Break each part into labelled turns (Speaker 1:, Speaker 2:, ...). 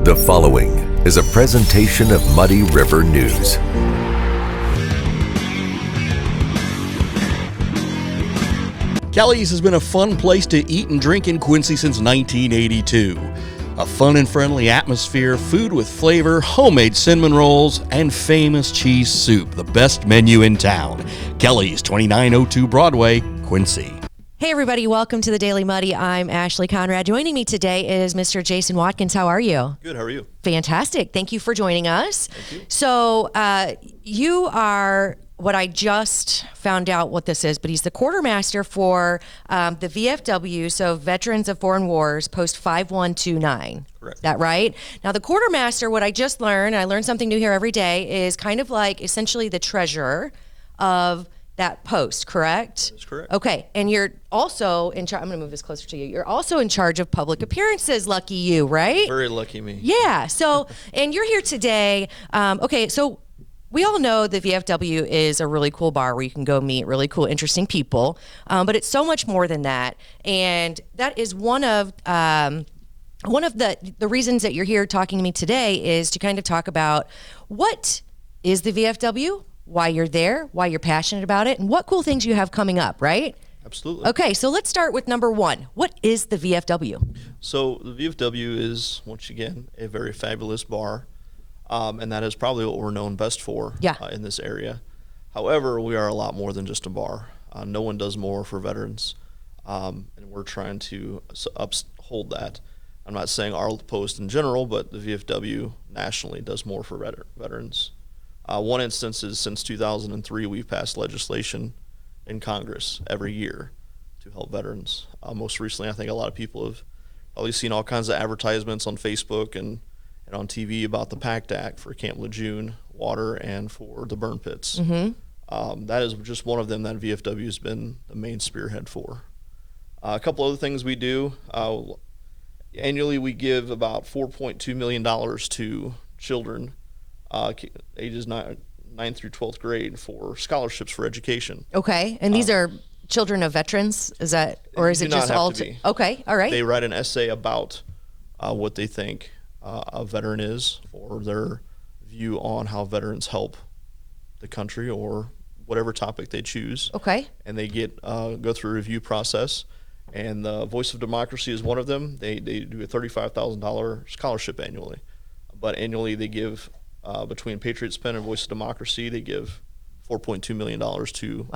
Speaker 1: The following is a presentation of Muddy River News.
Speaker 2: Kelly's has been a fun place to eat and drink in Quincy since 1982. A fun and friendly atmosphere, food with flavor, homemade cinnamon rolls, and famous cheese soup, the best menu in town. Kelly's, 2902 Broadway, Quincy.
Speaker 3: Hey everybody, welcome to the Daily Muddy. I'm Ashley Conrad. Joining me today is Mr. Jason Watkins. How are you?
Speaker 4: Good, how are you?
Speaker 3: Fantastic. Thank you for joining us.
Speaker 4: Thank you.
Speaker 3: So you are what I just found out what this is, but he's the quartermaster for the VFW, so Veterans of Foreign Wars, Post 5129.
Speaker 4: Correct.
Speaker 3: Is that right? Now the quartermaster, what I just learned, I learn something new here every day, is kind of like essentially the treasurer of that post, correct?
Speaker 4: That's correct.
Speaker 3: Okay, and you're also in charge, I'm gonna move this closer to you. You're also in charge of public appearances, lucky you, right?
Speaker 4: Very lucky me.
Speaker 3: Yeah, so, and you're here today. Okay, so we all know the VFW is a really cool bar where you can go meet really cool, interesting people, but it's so much more than that. And that is one of the reasons that you're here talking to me today is to kind of talk about what is the VFW, why you're there, why you're passionate about it, and what cool things you have coming up, right?
Speaker 4: Absolutely.
Speaker 3: Okay, so let's start with number one. What is the VFW?
Speaker 4: So the VFW is, once again, a very fabulous bar, and that is probably what we're known best for in this area. However, we are a lot more than just a bar. No one does more for veterans, and we're trying to uphold that. I'm not saying our post in general, but the VFW nationally does more for veterans. One instance is since 2003, we've passed legislation in Congress every year to help veterans. Most recently, I think a lot of people have probably seen all kinds of advertisements on Facebook and on TV about the PACT Act for Camp Lejeune, water, and for the burn pits. Mm-hmm. That is just one of them that VFW has been the main spearhead for. A couple other things we do. Annually, we give about $4.2 million to children ages 9th through 12th grade for scholarships for education.
Speaker 3: Okay, and these are children of veterans, is that, or is it just all? Okay, all right.
Speaker 4: They write an essay about what they think a veteran is, or their view on how veterans help the country, or whatever topic they choose.
Speaker 3: Okay.
Speaker 4: And they get go through a review process, and the Voice of Democracy is one of them. They do a $35,000 scholarship annually, but annually they give between Patriots Pen and Voice of Democracy, they give $4.2 million to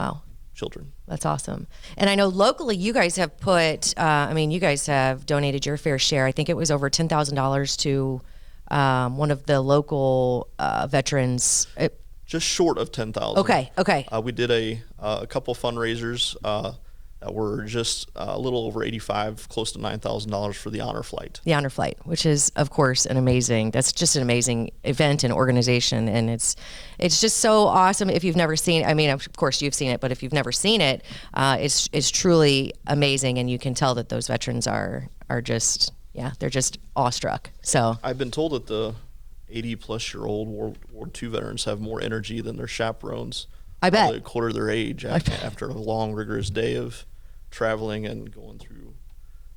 Speaker 4: children.
Speaker 3: That's awesome. And I know locally you guys have put, you guys have donated your fair share. I think it was over $10,000 to one of the local veterans.
Speaker 4: Just short of $10,000.
Speaker 3: Okay.
Speaker 4: We did a couple fundraisers that were just a little over $85,000, close to $9,000 for the Honor Flight.
Speaker 3: The Honor Flight, which is, of course, that's just an amazing event and organization. And it's just so awesome. If you've never seen it, I mean, of course you've seen it, but if you've never seen it, it's truly amazing. And you can tell that those veterans are just, they're just awestruck. So
Speaker 4: I've been told that the 80-plus-year-old World War II veterans have more energy than their chaperones.
Speaker 3: I bet.
Speaker 4: A quarter of their age after a long, rigorous day of traveling and going through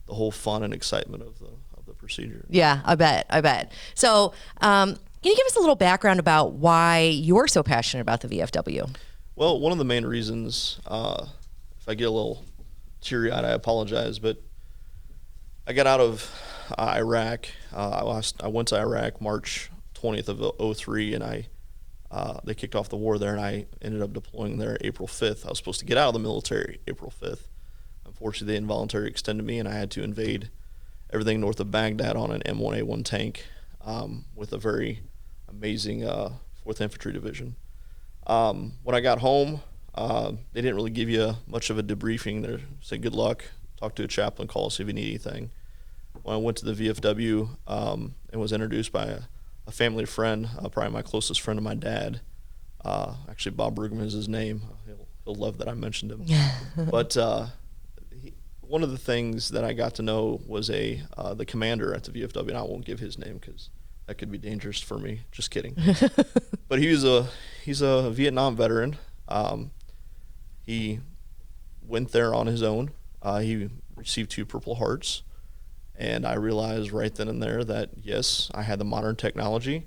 Speaker 4: the whole fun and excitement of the procedure.
Speaker 3: Yeah, I bet. So can you give us a little background about why you're so passionate about the VFW?
Speaker 4: Well, one of the main reasons, if I get a little teary-eyed, I apologize, but I got out of Iraq. I went to Iraq March 20th of 2003, and they kicked off the war there, and I ended up deploying there April 5th. I was supposed to get out of the military April 5th. Unfortunately, they involuntarily extended me, and I had to invade everything north of Baghdad on an M1A1 tank with a very amazing 4th Infantry Division. When I got home, they didn't really give you much of a debriefing. They said, good luck, talk to a chaplain, call us if you need anything. When I went to the VFW and was introduced by a family friend, probably my closest friend of my dad. Actually, Bob Brugman is his name. He'll love that I mentioned him. But one of the things that I got to know was the commander at the VFW, and I won't give his name because that could be dangerous for me. Just kidding. But he's a Vietnam veteran. He went there on his own. He received 2 Purple Hearts, And I realized right then and there that, yes, I had the modern technology.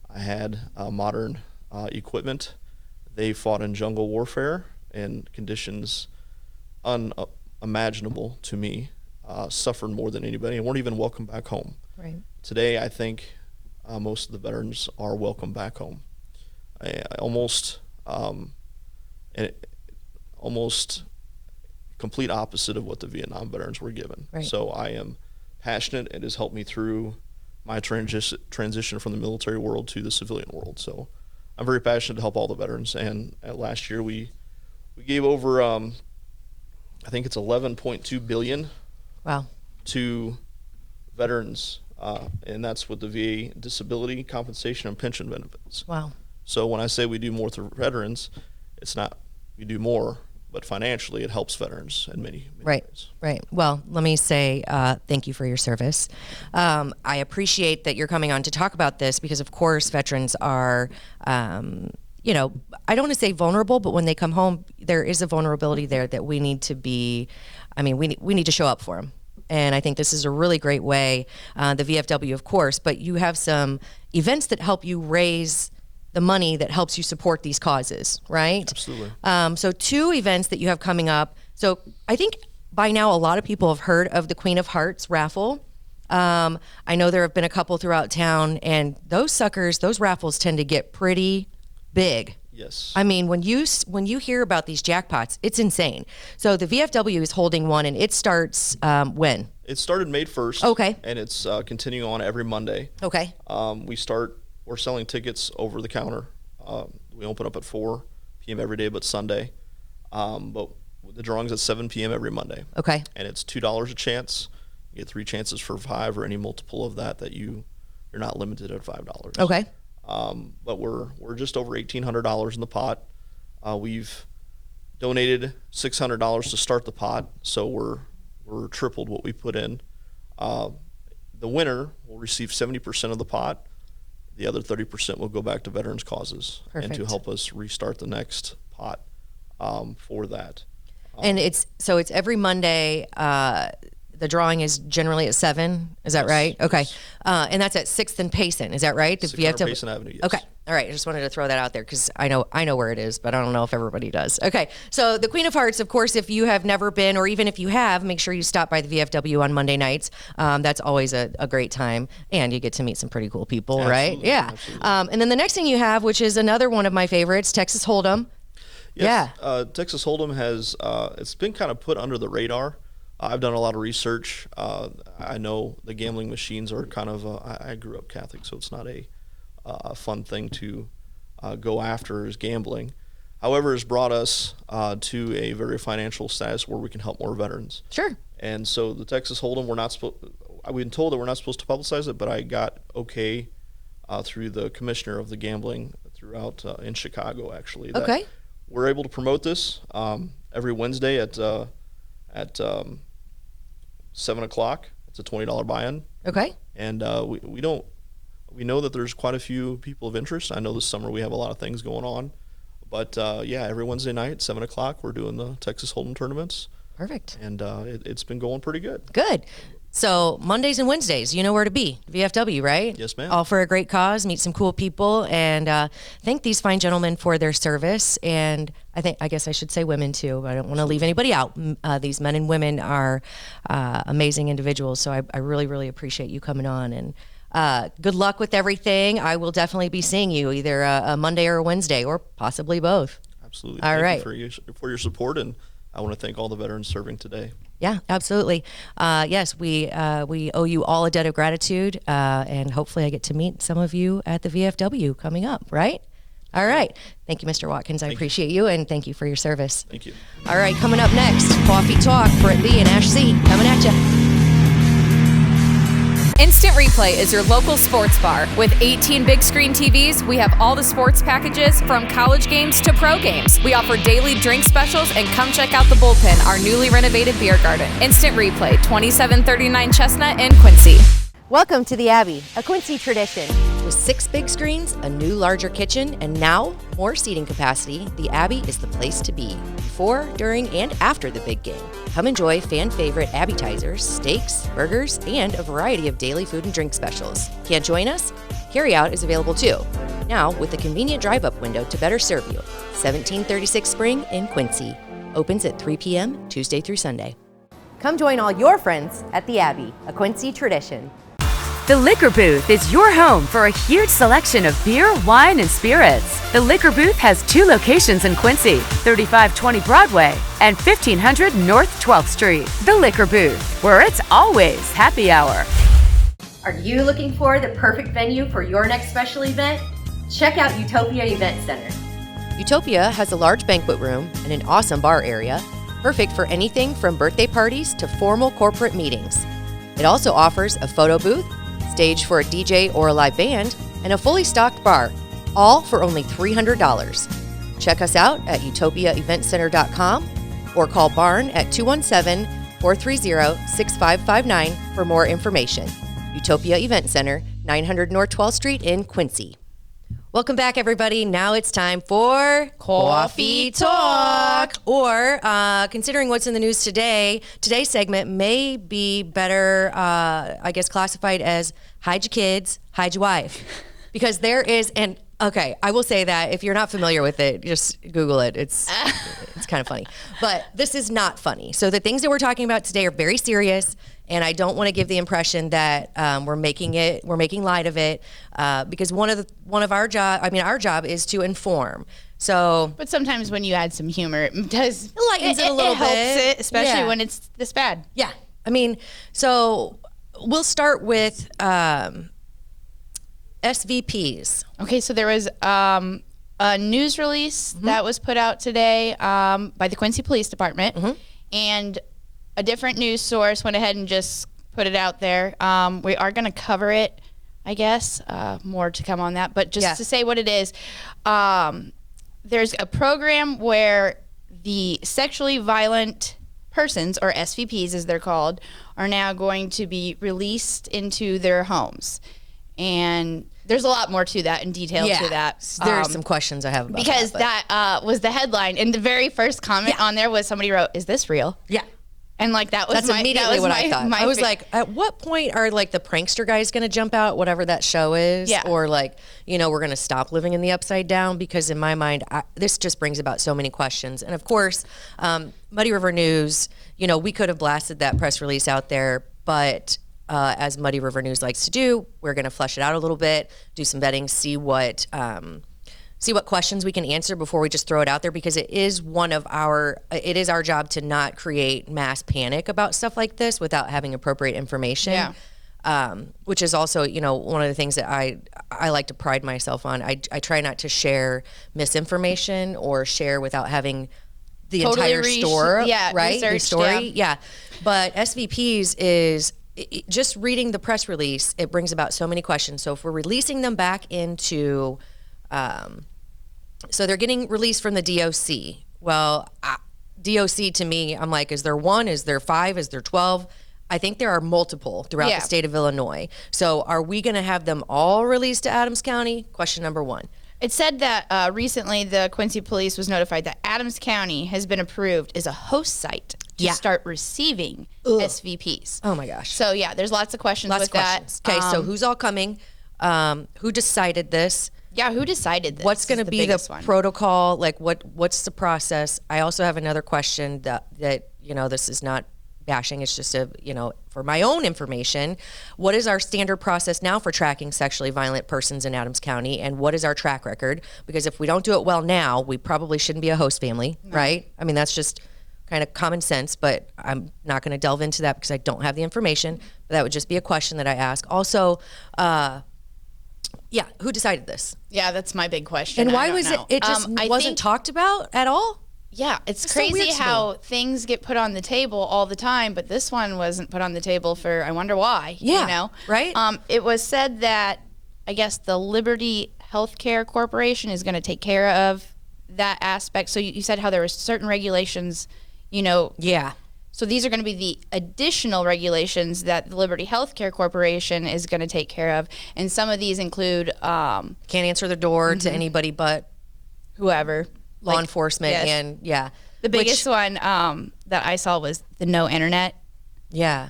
Speaker 4: I had modern equipment. They fought in jungle warfare in conditions unimaginable to me, suffered more than anybody, and weren't even welcome back home.
Speaker 3: Right.
Speaker 4: Today, I think most of the veterans are welcome back home. Almost complete opposite of what the Vietnam veterans were given.
Speaker 3: Right.
Speaker 4: So I am passionate. It has helped me through my transition from the military world to the civilian world. So I'm very passionate to help all the veterans. And last year we gave over, I think it's 11.2 billion.
Speaker 3: Wow.
Speaker 4: To veterans, and that's with the VA disability compensation and pension benefits.
Speaker 3: Wow.
Speaker 4: So when I say we do more for veterans, it's not we do more, but financially it helps veterans in many ways.
Speaker 3: Right. Well, let me say thank you for your service. I appreciate that you're coming on to talk about this because, of course, veterans are, I don't want to say vulnerable, but when they come home, there is a vulnerability there that we need to be, we need to show up for them. And I think this is a really great way, the VFW, of course, but you have some events that help you raise the money that helps you support these causes, right?
Speaker 4: Absolutely.
Speaker 3: So 2 events that you have coming up. So I think by now a lot of people have heard of the Queen of Hearts raffle. I know there have been a couple throughout town, and those raffles tend to get pretty big.
Speaker 4: Yes.
Speaker 3: When you hear about these jackpots, it's insane. So the VFW is holding one, and it starts when?
Speaker 4: It started May 1st.
Speaker 3: Okay.
Speaker 4: And it's continuing on every Monday.
Speaker 3: Okay.
Speaker 4: We're selling tickets over the counter. We open up at 4 p.m. every day but Sunday. But the drawing's at 7 p.m. every Monday.
Speaker 3: Okay.
Speaker 4: And it's $2 a chance. You get 3 chances for $5 or any multiple of that you're not limited at $5.
Speaker 3: Okay.
Speaker 4: But we're just over $1,800 in the pot. We've donated $600 to start the pot, so we're tripled what we put in. The winner will receive 70% of the pot. The other 30% will go back to veterans causes.
Speaker 3: Perfect.
Speaker 4: And to help us restart the next pot for that.
Speaker 3: And it's every Monday. The drawing is generally at 7. Is that
Speaker 4: Yes,
Speaker 3: right? Okay.
Speaker 4: yes.
Speaker 3: And that's at 6th and Payson. Is that right? The
Speaker 4: 600 Payson Avenue, yes.
Speaker 3: Okay. All right. I just wanted to throw that out there because I know where it is, but I don't know if everybody does. Okay. So the Queen of Hearts, of course, if you have never been, or even if you have, make sure you stop by the VFW on Monday nights. That's always a great time. And you get to meet some pretty cool people, right? Yeah.
Speaker 4: Absolutely.
Speaker 3: And then the next thing you have, which is another one of my favorites, Texas Hold'em.
Speaker 4: Yes,
Speaker 3: Yeah.
Speaker 4: Texas Hold'em has, it's been kind of put under the radar. I've done a lot of research. I know the gambling machines are kind of, I grew up Catholic, so it's not a fun thing to go after is gambling. However, it's brought us to a very financial status where we can help more veterans.
Speaker 3: Sure.
Speaker 4: And so the Texas Hold'em, we've been told that we're not supposed to publicize it, but I got okay through the commissioner of the gambling throughout in Chicago, actually. That
Speaker 3: Okay.
Speaker 4: We're able to promote this every Wednesday at 7 o'clock. It's a $20 buy-in.
Speaker 3: Okay.
Speaker 4: And we know that there's quite a few people of interest. I know this summer we have a lot of things going on. But every Wednesday night, 7 o'clock, we're doing the Texas Hold'em tournaments.
Speaker 3: Perfect.
Speaker 4: And it's been going pretty good.
Speaker 3: Good. So Mondays and Wednesdays, you know where to be. VFW, right?
Speaker 4: Yes, ma'am.
Speaker 3: All for a great cause, meet some cool people, and thank these fine gentlemen for their service. And I guess I should say women too, but I don't want to leave anybody out. These men and women are amazing individuals. So I really, really appreciate you coming on, and good luck with everything. I will definitely be seeing you either a Monday or a Wednesday, or possibly both.
Speaker 4: Absolutely.
Speaker 3: All right.
Speaker 4: Thank you for your support, and I want to thank all the veterans serving today.
Speaker 3: Yeah, absolutely. Yes, we owe you all a debt of gratitude, and hopefully I get to meet some of you at the VFW coming up, right? All right. Thank you, Mr. Watkins. I appreciate you, and thank you for your service.
Speaker 4: Thank you.
Speaker 3: All right, coming up next, Coffee Talk, Britt Lee and Ash C. coming at you.
Speaker 5: Instant Replay is your local sports bar. With 18 big screen TVs, we have all the sports packages from college games to pro games. We offer daily drink specials, and come check out the Bullpen, our newly renovated beer garden. Instant Replay, 2739 Chestnut in Quincy.
Speaker 3: Welcome to the Abbey, a Quincy tradition. With 6 big screens, a new larger kitchen, and now more seating capacity, the Abbey is the place to be before, during, and after the big game. Come enjoy fan favorite appetizers, steaks, burgers, and a variety of daily food and drink specials. Can't join us? Carryout is available too. Now with a convenient drive-up window to better serve you. 1736 Spring in Quincy. Opens at 3 p.m. Tuesday through Sunday. Come join all your friends at the Abbey, a Quincy tradition.
Speaker 6: The Liquor Booth is your home for a huge selection of beer, wine, and spirits. The Liquor Booth has 2 locations in Quincy, 3520 Broadway and 1500 North 12th Street. The Liquor Booth, where it's always happy hour.
Speaker 3: Are you looking for the perfect venue for your next special event? Check out Utopia Event Center. Utopia has a large banquet room and an awesome bar area, perfect for anything from birthday parties to formal corporate meetings. It also offers a photo booth, stage for a DJ or a live band, and a fully stocked bar, all for only $300. Check us out at utopiaeventcenter.com or call Barn at 217-430-6559 for more information. Utopia Event Center, 900 North 12th Street in Quincy. Welcome back, everybody. Now it's time for Coffee Talk. Or, considering what's in the news today, today's segment may be better, classified as hide your kids, hide your wife. Because there is okay, I will say that if you're not familiar with it, just Google it. It's kind of funny. But this is not funny. So the things that we're talking about today are very serious. And I don't want to give the impression that we're making light of it, because our job is to inform. So,
Speaker 7: but sometimes when you add some humor, it
Speaker 3: lightens it a little bit.
Speaker 7: Helps it, especially when it's this bad.
Speaker 3: Yeah, I mean, so we'll start with SVPs.
Speaker 7: Okay, so there was a news release that was put out today by the Quincy Police Department, and a different news source went ahead and just put it out there. We are going to cover it, I guess. More to come on that. But just to say what it is, there's a program where the sexually violent persons, or SVPs as they're called, are now going to be released into their homes. And there's a lot more to that and detail to that.
Speaker 3: There's some questions I have about
Speaker 7: because
Speaker 3: that
Speaker 7: was the headline. And the very first comment on there was somebody wrote, "Is this real?"
Speaker 3: Yeah.
Speaker 7: And that was
Speaker 3: immediately what I thought. I was like, at what point are the prankster guys going to jump out, whatever that show is?
Speaker 7: Yeah.
Speaker 3: Or we're going to stop living in the upside down? Because in my mind, this just brings about so many questions. And of course, Muddy River News, we could have blasted that press release out there, but as Muddy River News likes to do, we're going to flesh it out a little bit, do some vetting, see what questions we can answer before we just throw it out there, because it is our job to not create mass panic about stuff like this without having appropriate information. Which is also, one of the things that I like to pride myself on. I try not to share misinformation or share without having the entire story, right? The story, But SVPs is just reading the press release. It brings about so many questions. So if we're releasing them back into so they're getting released from the DOC. Well, DOC to me, I'm like, is there 1? Is there 5? Is there 12? I think there are multiple throughout the state of Illinois. So are we going to have them all released to Adams County? Question number 1.
Speaker 7: It said that recently the Quincy Police was notified that Adams County has been approved as a host site to start receiving SVPs.
Speaker 3: Oh my gosh.
Speaker 7: So there's lots of questions with that.
Speaker 3: Okay, so who's all coming? Who decided this?
Speaker 7: Yeah, who decided this?
Speaker 3: What's going to be the protocol? What's the process? I also have another question that this is not bashing. It's just for my own information. What is our standard process now for tracking sexually violent persons in Adams County, and what is our track record? Because if we don't do it well now, we probably shouldn't be a host family, right? I mean, that's just kind of common sense, but I'm not going to delve into that because I don't have the information. But that would just be a question that I ask. Also, who decided this?
Speaker 7: Yeah, that's my big question.
Speaker 3: And why was it? It just wasn't talked about at all.
Speaker 7: Yeah, it's crazy how things get put on the table all the time, but this one wasn't put on the table for, I wonder why.
Speaker 3: Yeah, right?
Speaker 7: It was said that, I guess, the Liberty Healthcare Corporation is going to take care of that aspect. So you said how there were certain regulations,
Speaker 3: Yeah.
Speaker 7: So these are going to be the additional regulations that the Liberty Healthcare Corporation is going to take care of. And some of these include
Speaker 3: Can't answer the door to anybody but
Speaker 7: whoever.
Speaker 3: law enforcement.
Speaker 7: yes.
Speaker 3: And yeah.
Speaker 7: The biggest one that I saw was the no internet.
Speaker 3: Yeah.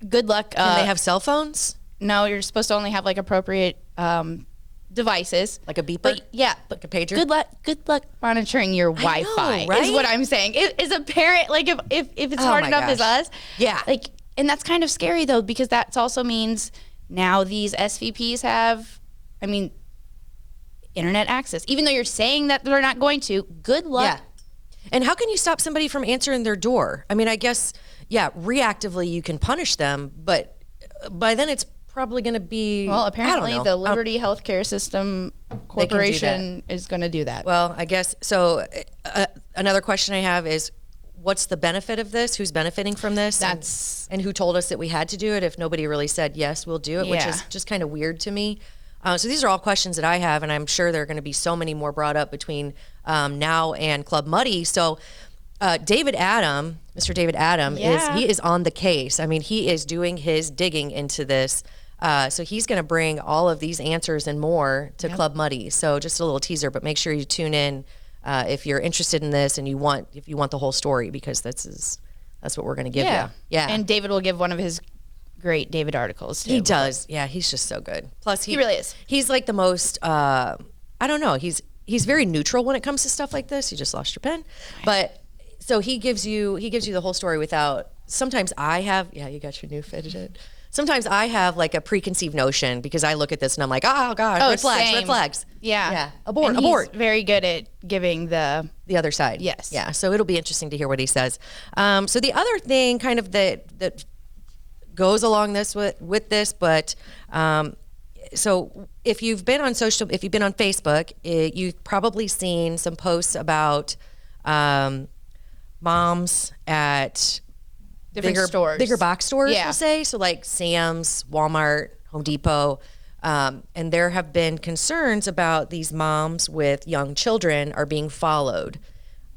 Speaker 7: Good luck.
Speaker 3: Can they have cell phones?
Speaker 7: No, you're supposed to only have like appropriate devices.
Speaker 3: Like a beeper?
Speaker 7: But yeah, but
Speaker 3: a pager?
Speaker 7: Good luck monitoring your Wi-Fi
Speaker 3: right?
Speaker 7: is what I'm saying. Is a parent, like if it's
Speaker 3: Oh
Speaker 7: hard
Speaker 3: my
Speaker 7: enough as
Speaker 3: gosh.
Speaker 7: us.
Speaker 3: Yeah.
Speaker 7: Like, and that's kind of scary though, because that also means now these SVPs have, I mean, internet access. Even though you're saying that they're not going to, good luck.
Speaker 3: Yeah. And how can you stop somebody from answering their door? I mean, I guess, yeah, reactively you can punish them, but by then it's probably going to be.
Speaker 7: Well,
Speaker 3: I
Speaker 7: apparently
Speaker 3: don't know.
Speaker 7: the Liberty Healthcare System Corporation is going to do that.
Speaker 3: Well, I guess so. Another question I have is, what's the benefit of this? Who's benefiting from this?
Speaker 7: That's-
Speaker 3: and who told us that we had to do it if nobody really said yes, we'll do it, which
Speaker 7: Yeah.
Speaker 3: is just kind of weird to me. So these are all questions that I have, and I'm sure there are going to be so many more brought up between now and Club Muddy. So Mr. David Adam
Speaker 7: Yeah.
Speaker 3: is on the case. I mean, he is doing his digging into this. So he's going to bring all of these answers and more to Club Muddy. So just a little teaser, but make sure you tune in if you're interested in this and if you want the whole story, because that's what we're going to give you. Yeah.
Speaker 7: And David will give one of his great David articles too.
Speaker 3: He does. Yeah, he's just so good. Plus,
Speaker 7: He really is.
Speaker 3: He's like the most. I don't know. He's very neutral when it comes to stuff like this. You just lost your pen, but so he gives you the whole story without. Sometimes I have. Yeah, you got your new fidget. Sometimes I have like a preconceived notion because I look at this and I'm like, oh god, red flags, red
Speaker 7: same.
Speaker 3: flags.
Speaker 7: Yeah.
Speaker 3: Abort,
Speaker 7: And
Speaker 3: abort.
Speaker 7: He's very good at giving the
Speaker 3: The other side.
Speaker 7: Yes.
Speaker 3: Yeah. So it'll be interesting to hear what he says. So the other thing, kind of that goes along this with this, but so if you've been on Facebook, you've probably seen some posts about moms at
Speaker 7: different stores.
Speaker 3: bigger box stores,
Speaker 7: Yeah.
Speaker 3: we'll say. So like Sam's, Walmart, Home Depot. And there have been concerns about these moms with young children are being followed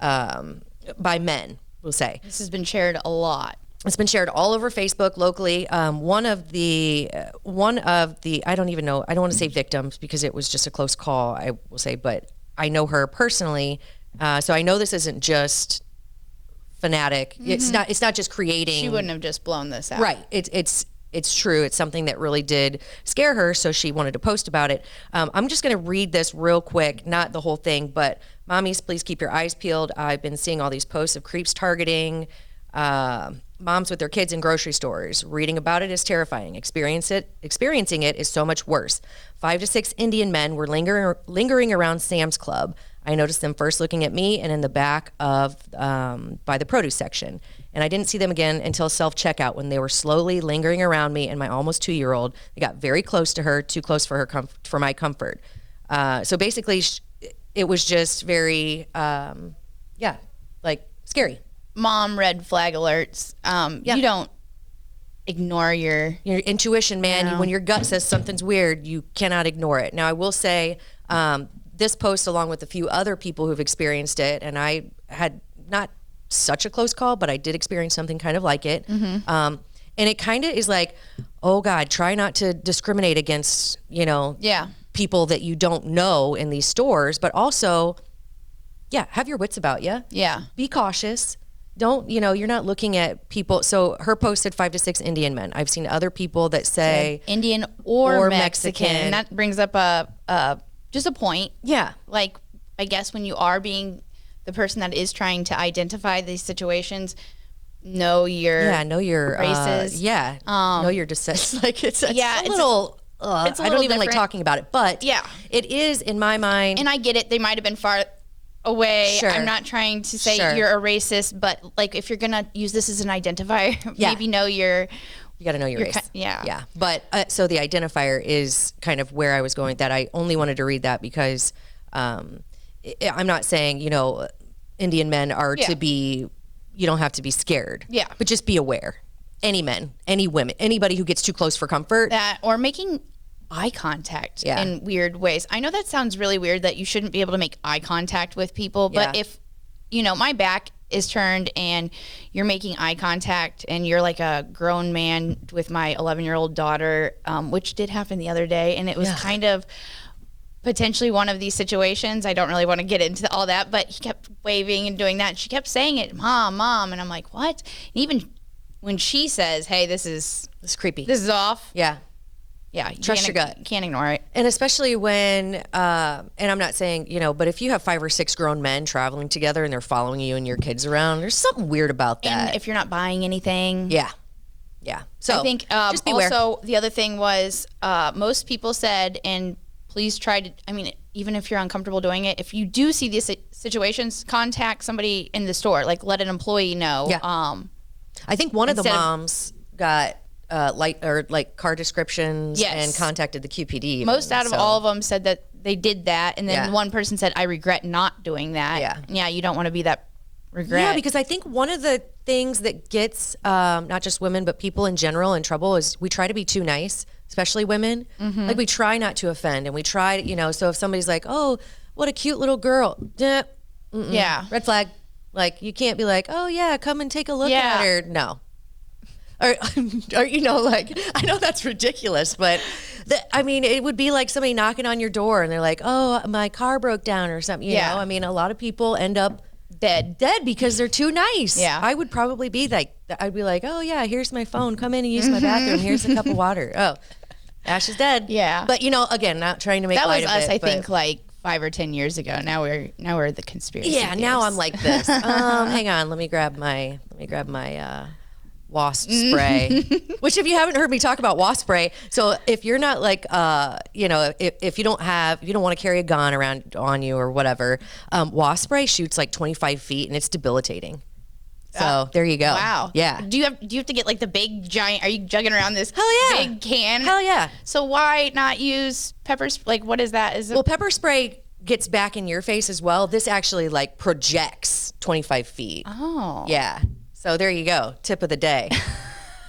Speaker 3: by men, we'll say.
Speaker 7: This has been shared a lot.
Speaker 3: It's been shared all over Facebook locally. One of the I don't even know, I don't want to say victims because it was just a close call, I will say, but I know her personally. So I know this isn't just fanatic. It's not just creating.
Speaker 7: She wouldn't have just blown this out.
Speaker 3: Right. It's true. It's something that really did scare her, so she wanted to post about it. I'm just going to read this real quick, not the whole thing, but mommies, please keep your eyes peeled. I've been seeing all these posts of creeps targeting moms with their kids in grocery stores. Reading about it is terrifying. Experiencing it is so much worse. 5 to 6 Indian men were lingering around Sam's Club. I noticed them first looking at me and in the back of by the produce section. And I didn't see them again until self-checkout when they were slowly lingering around me and my almost 2-year-old. They got very close to her, too close for for my comfort. So basically, it was just very, like scary.
Speaker 7: Mom red flag alerts. You don't ignore your
Speaker 3: intuition, man.
Speaker 7: No.
Speaker 3: When your gut says something's weird, you cannot ignore it. Now, I will say this post, along with a few other people who've experienced it, and I had not such a close call, but I did experience something kind of like it. And it kind of is like, oh God, try not to discriminate against, people that you don't know in these stores, but also, have your wits about you.
Speaker 7: Yeah.
Speaker 3: Be cautious. Don't, you're not looking at people. So her post said 5 to 6 Indian men. I've seen other people that say
Speaker 7: Indian or
Speaker 3: Mexican.
Speaker 7: Mexican. And that brings up just a point.
Speaker 3: Yeah.
Speaker 7: Like, I guess when you are being the person that is trying to identify these situations, know your races.
Speaker 3: Know your descent. Like it's a
Speaker 7: it's
Speaker 3: little.
Speaker 7: it's a
Speaker 3: I don't
Speaker 7: little
Speaker 3: even like
Speaker 7: different.
Speaker 3: talking about it, but it is in my mind.
Speaker 7: And I get it. They might have been far away.
Speaker 3: Sure.
Speaker 7: I'm not trying to say
Speaker 3: Sure.
Speaker 7: you're a racist, but like if you're gonna use this as an identifier, maybe know your.
Speaker 3: You got to know your race.
Speaker 7: Yeah.
Speaker 3: But so the identifier is kind of where I was going. That I only wanted to read that because I'm not saying Indian men are to be. You don't have to be scared.
Speaker 7: Yeah.
Speaker 3: But just be aware. Any men, any women, anybody who gets too close for comfort.
Speaker 7: That or making eye contact in weird ways. I know that sounds really weird that you shouldn't be able to make eye contact with people, but if my back is turned and you're making eye contact and you're like a grown man with my 11-year-old daughter, which did happen the other day. And it was kind of potentially one of these situations. I don't really want to get into all that, but he kept waving and doing that. And she kept saying it, Mom, Mom. And I'm like, what? And even when she says, hey, this is
Speaker 3: creepy.
Speaker 7: This is off.
Speaker 3: Yeah.
Speaker 7: Yeah. You
Speaker 3: Trust your gut.
Speaker 7: Can't ignore it.
Speaker 3: And especially when, and I'm not saying, but if you have 5 or 6 grown men traveling together and they're following you and your kids around, there's something weird about that.
Speaker 7: And if you're not buying anything.
Speaker 3: Yeah. Yeah. So
Speaker 7: I think
Speaker 3: just beware.
Speaker 7: Also the other thing was most people said, and please try to, even if you're uncomfortable doing it, if you do see these situations, contact somebody in the store, like let an employee know.
Speaker 3: Yeah. I think one of the moms got car descriptions and contacted the QPD. Even,
Speaker 7: most out of all of them said that they did that, and then one person said, I regret not doing that. Yeah, you don't want to be that regret.
Speaker 3: Yeah, because I think one of the things that gets not just women but people in general in trouble is we try to be too nice, especially women. Like we try not to offend, and we try, so if somebody's like, oh, what a cute little girl.
Speaker 7: Yeah.
Speaker 3: Red flag. Like you can't be like, oh yeah, come and take a look at her. No. Or like, I know that's ridiculous, but it would be like somebody knocking on your door and they're like, oh, my car broke down or something. You know, a lot of people end up dead because they're too nice.
Speaker 7: Yeah.
Speaker 3: I would probably be like, I'd be like, oh yeah, here's my phone. Come in and use my bathroom. Here's a cup of water. Oh, Ash is dead.
Speaker 7: Yeah.
Speaker 3: But again, not trying to make light of it.
Speaker 7: That was us, I think, like 5 or 10 years ago. Now we're the conspiracy.
Speaker 3: Yeah.
Speaker 7: theorists.
Speaker 3: Now I'm like this. Hang on. Let me grab my wasp spray, which if you haven't heard me talk about wasp spray, so if you're not like if you don't want to carry a gun around on you or whatever, wasp spray shoots like 25 feet and it's debilitating. So there you go.
Speaker 7: Wow.
Speaker 3: Yeah.
Speaker 7: Do you have to get like the big giant? Are you jugging around this big can?
Speaker 3: Hell yeah.
Speaker 7: So why not use pepper spray? Like what is that?
Speaker 3: Well, pepper spray gets back in your face as well. This actually like projects 25 feet.
Speaker 7: Oh.
Speaker 3: Yeah. So there you go. Tip of the day.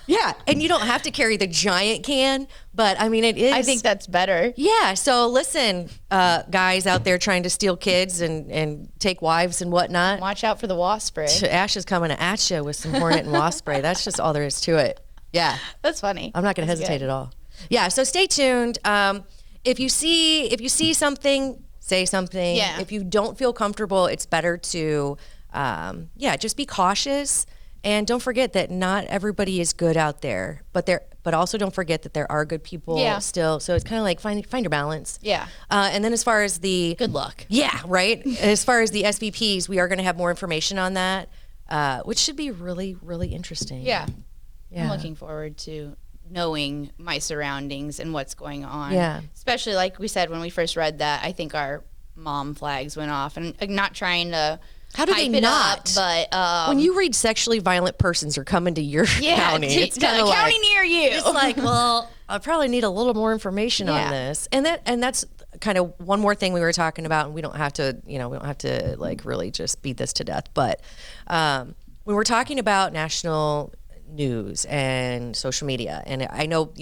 Speaker 3: Yeah. And you don't have to carry the giant can, but it is.
Speaker 7: I think that's better.
Speaker 3: Yeah. So listen, guys out there trying to steal kids and take wives and whatnot.
Speaker 7: Watch out for the wasp spray.
Speaker 3: Ash is coming at you with some hornet and wasp spray. That's just all there is to it. Yeah.
Speaker 7: That's funny.
Speaker 3: I'm not going to hesitate at all. Yeah. So stay tuned. If you see something, say something.
Speaker 7: Yeah.
Speaker 3: If you don't feel comfortable, it's better to, just be cautious. And don't forget that not everybody is good out there, but also don't forget that there are good people still. So it's kind of like find your balance.
Speaker 7: Yeah.
Speaker 3: And then as far as the
Speaker 7: good luck.
Speaker 3: Yeah, right. As far as the SVPs, we are going to have more information on that, which should be really, really interesting.
Speaker 7: Yeah.
Speaker 3: Yeah.
Speaker 7: I'm looking forward to knowing my surroundings and what's going on.
Speaker 3: Yeah.
Speaker 7: Especially like we said when we first read that, I think our mom flags went off, and not trying to.
Speaker 3: How do
Speaker 7: hype
Speaker 3: they
Speaker 7: it
Speaker 3: not?
Speaker 7: Up, but
Speaker 3: when you read sexually violent persons are coming to your county, it's kind of like
Speaker 7: county near you.
Speaker 3: It's like, well, I probably need a little more information on this, and that's kind of one more thing we were talking about, and we don't have to like really just beat this to death, but when we're talking about national news and social media, and I know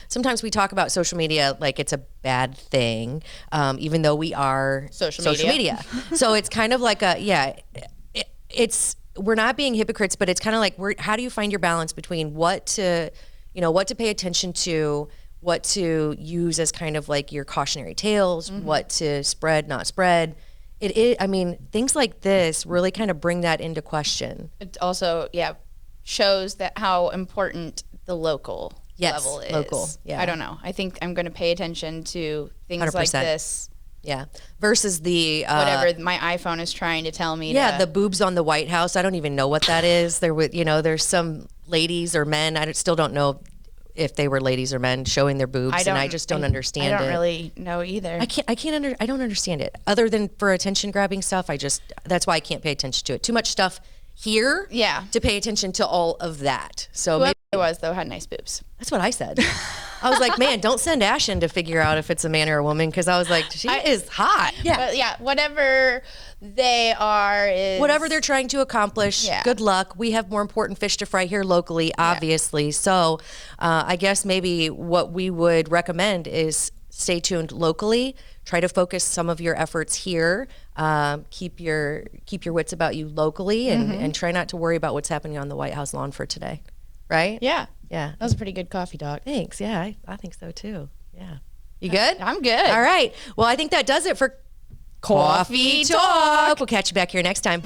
Speaker 3: sometimes we talk about social media like it's a bad thing, even though we are social media. So it's kind of like it's we're not being hypocrites, but it's kind of like how do you find your balance between what to pay attention to, what to use as kind of like your cautionary tales, what to spread, not spread. Things like this really kind of bring that into question.
Speaker 7: It also shows that how important the local level is.
Speaker 3: Local, yeah.
Speaker 7: I don't know. I think I'm going to pay attention to things
Speaker 3: 100%.
Speaker 7: like this.
Speaker 3: Yeah. Versus the
Speaker 7: whatever my iPhone is trying to tell me.
Speaker 3: Yeah, the boobs on the White House. I don't even know what that is. There's some ladies or men. I still don't know if they were ladies or men showing their boobs, and I just don't understand it.
Speaker 7: I don't really know either.
Speaker 3: I don't understand it. Other than for attention grabbing stuff, that's why I can't pay attention to it. Too much stuff here to pay attention to all of that. So
Speaker 7: whoever it was, though, had nice boobs.
Speaker 3: That's what I said. I was like, man, don't send Ash in to figure out if it's a man or a woman, because I was like, she is hot.
Speaker 7: Yeah. But whatever they are is...
Speaker 3: Whatever they're trying to accomplish, good luck. We have more important fish to fry here locally, obviously. So I guess maybe what we would recommend is stay tuned locally. Try to focus some of your efforts here. Keep your wits about you locally, and try not to worry about what's happening on the White House lawn for today. Right?
Speaker 7: Yeah.
Speaker 3: Yeah.
Speaker 7: That was a pretty good coffee talk.
Speaker 3: Thanks. Yeah, I think so too. Yeah. You good?
Speaker 7: I'm good.
Speaker 3: All right. Well, I think that does it for Coffee Talk. We'll catch you back here next time.